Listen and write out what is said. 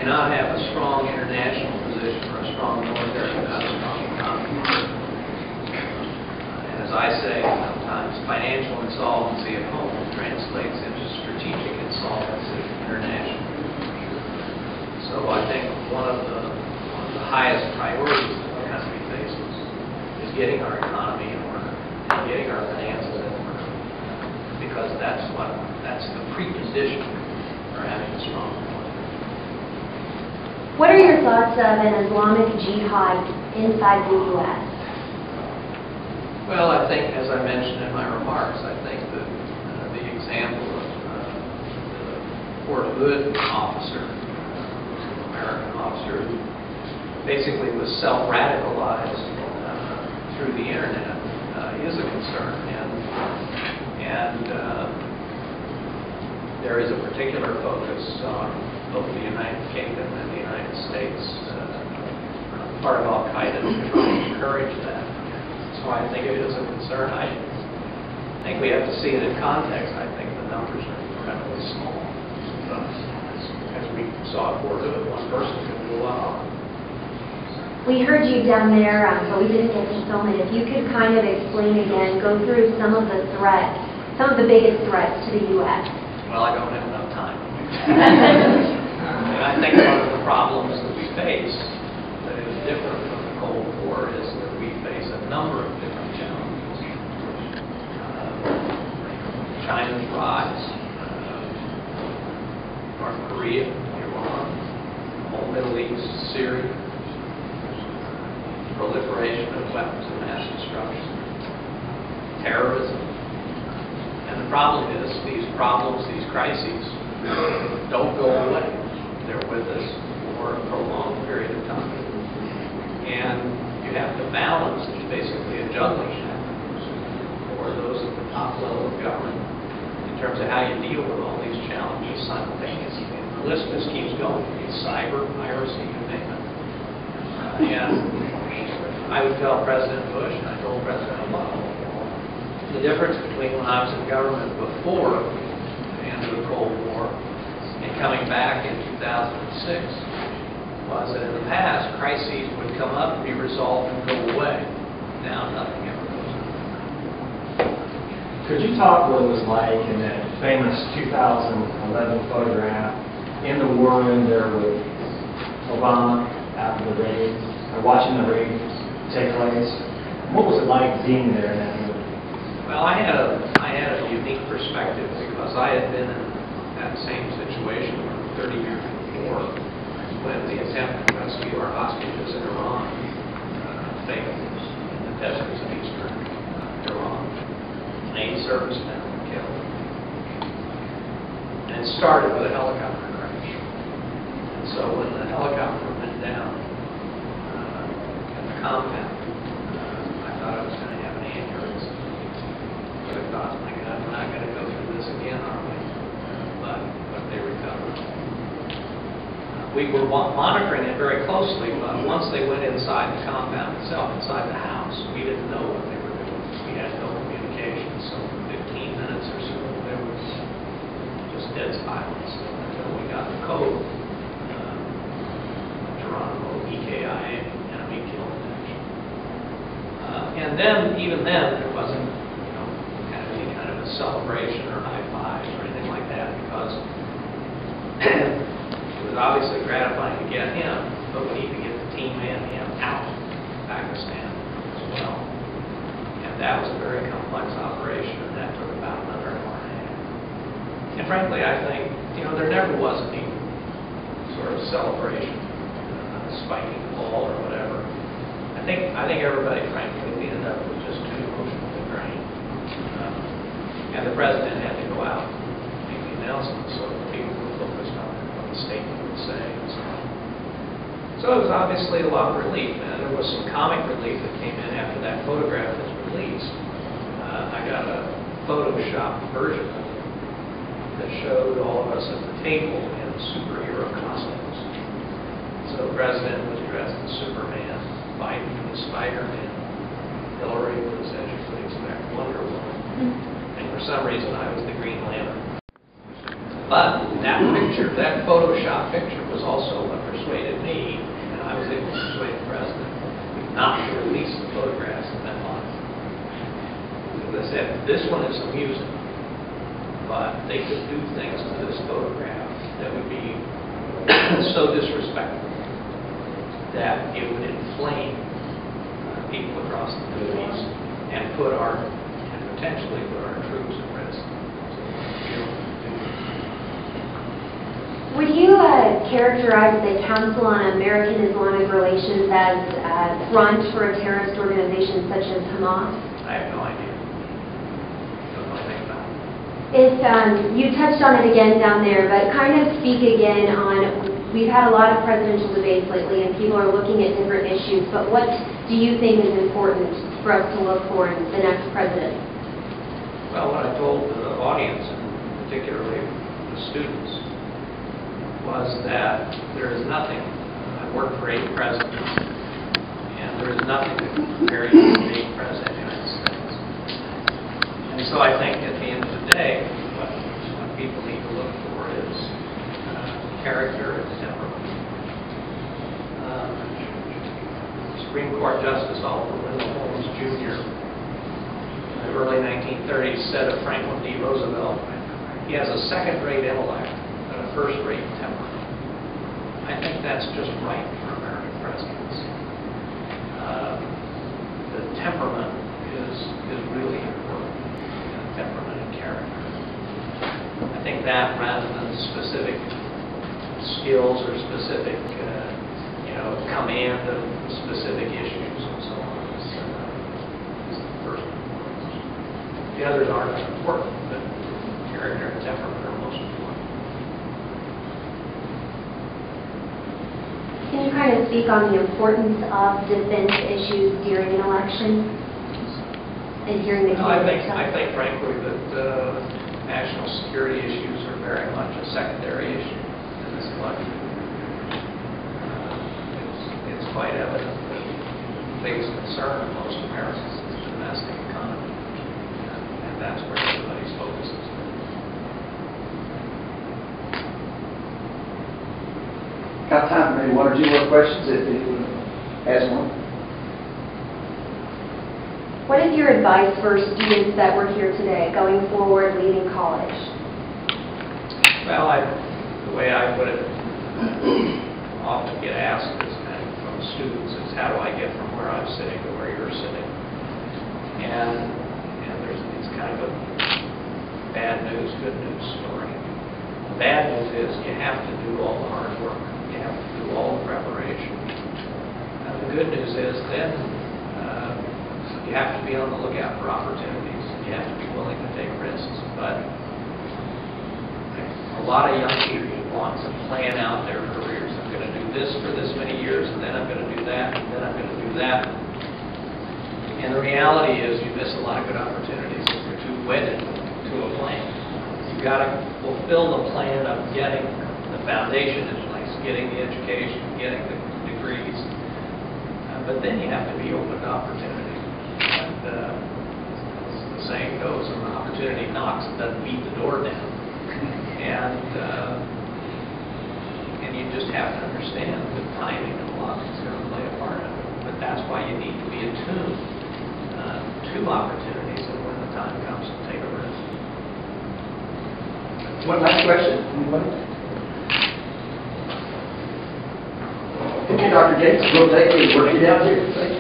not have a strong international position or a strong military without a strong economy. And as I say sometimes, financial insolvency at home translates into strategic insolvency internationally. So I think one of the highest priorities that the country faces is getting our economy in order and getting our finances in order, because that's the precondition for having a strong military. What are your thoughts of an Islamic jihad inside the U.S.? Well, I think, as I mentioned in my remarks, I think that the example of the Fort Hood officer, an American officer who basically was self-radicalized through the internet, is a concern. And there is a particular focus on both the United Kingdom and the United States, part of Al-Qaeda, to try to encourage that. So I think it is a concern. I think we have to see it in context. I think the numbers are incredibly small. As we saw at Fort Hood, one person could do a lot. We heard you down there, but we didn't get to film it. If you could kind of explain again, go through some of the threats, some of the biggest threats to the U.S. Well, I don't have enough time. And I think one of the problems that we face that is different from the Cold War is that we face a number of different challenges. China's rise, North Korea, Iran, the whole Middle East, Syria, proliferation of weapons of mass destruction, terrorism. And the problem is these problems, these crises, don't go away. They're with us for a prolonged period of time. And you have to balance, it's basically a juggling act for those at the top level of government in terms of how you deal with all these challenges simultaneously. And the list just keeps going. It's cyber, piracy, you name it. And I would tell President Bush, and I told President Obama, the difference between when I was in government before the end of the Cold War and coming back in 2006 was that in the past, crises would come up and be resolved and go away. Now nothing ever goes away. Could you talk what it was like in that famous 2011 photograph in the war room there with Obama after the raid, or watching the raid take place? What was it like being there in that movie? Well, I had a unique perspective because I had been in that same situation 30 years before when the attempt to rescue our hostages in Iran failed in the deserts of eastern Iran. 8 servicemen were killed. And it started with a helicopter crash. And so when the helicopter went down in the compound, I thought I was going to have an aneurysm. I thought, my God, we're not going to go through this again, are we? But they recovered. We were monitoring it very closely, but once they went inside the compound itself, inside the house, we didn't know what they were doing. We had no communication. So for 15 minutes or so, there was just dead silence until we got the code. Geronimo, EKIA, enemy kill detection. And then, even then, there wasn't any kind of a celebration or high fives or anything like that, because it was obviously gratifying to get him, but we need to get the team and him out of Pakistan as well. And that was a very complex operation, and that took about another hour and a half. And frankly, I think, there never was any sort of celebration, spiking the ball or whatever. I think everybody, frankly, ended up with just too emotionally drained. And the president had to go out and make the announcement so that people were focused on what the statement would say and so on. So it was obviously a lot of relief, and there was some comic relief that came in after that photograph was released. I got a photoshopped version of it that showed all of us at the table in superhero costumes. So the president was dressed as Superman, Biden was Spider-Man, Hillary was, as you would expect, Wonder Woman. And for some reason, I was the Green Lantern. But that picture, that Photoshop picture was also what persuaded me, and I was able to persuade the president not to release the photographs of that body. As I said, this one is amusing, but they could do things to this photograph that would be so disrespectful that it would inflame people across the Middle East and potentially put our troops at risk. Would you characterize the Council on American Islamic Relations as a front for a terrorist organization such as Hamas? I have no idea. Don't know anything about it. You touched on it again down there, but kind of speak again on, we've had a lot of presidential debates lately and people are looking at different issues, but what do you think is important for us to look for in the next president? Well, what I told the audience, and particularly the students, was that there is nothing, I worked for 8 presidents, and there is nothing that can compare you to being president of the United States. And so I think at the end of the day, what people need to look for is character and temperament. Supreme Court Justice Oliver Wendell Holmes Jr. in the early 1930s said of Franklin D. Roosevelt, he has a second-rate intellect and a first-rate temperament. I think that's just right for American presidents. The temperament is really important, temperament and character. I think that rather than specific skills or specific, command of specific issues and so on is the first one. The others aren't as important, but character and temperament are most important. Can you kind of speak on the importance of defense issues during an election and during the campaign? I think frankly that national security issues are very much a secondary issue in this election. It's quite evident that the biggest concern of most Americans is the domestic economy, and that's where everybody's focus is. Got time for maybe 1 or 2 more questions if you want to ask one. What is your advice for students that were here today, going forward, leaving college? Well, the way I put it, often get asked is kind of from students is how do I get from where I'm sitting to where you're sitting? And it's kind of a bad news, good news story. The bad news is you have to do all the hard work. You have to do all the preparation. And the good news is then you have to be on the lookout for opportunities. You have to be willing to take risks. But a lot of young people want to plan out their careers. I'm going to do this for this many years, and then I'm going to do that, and then I'm going to do that. And the reality is you miss a lot of good opportunities if you're too wedded to a plan. You've got to fulfill the plan of getting the foundation in place, getting the education, getting the degrees. But then you have to be open to opportunity. And as the saying goes, when the opportunity knocks, it doesn't beat the door down. And you just have to understand the timing and luck is going to play a part in it. But that's why you need to be attuned to opportunities, and when the time comes to take a risk. One last question. Anybody? Okay, Dr. Gates, we'll take it. Work you down here. Thank you.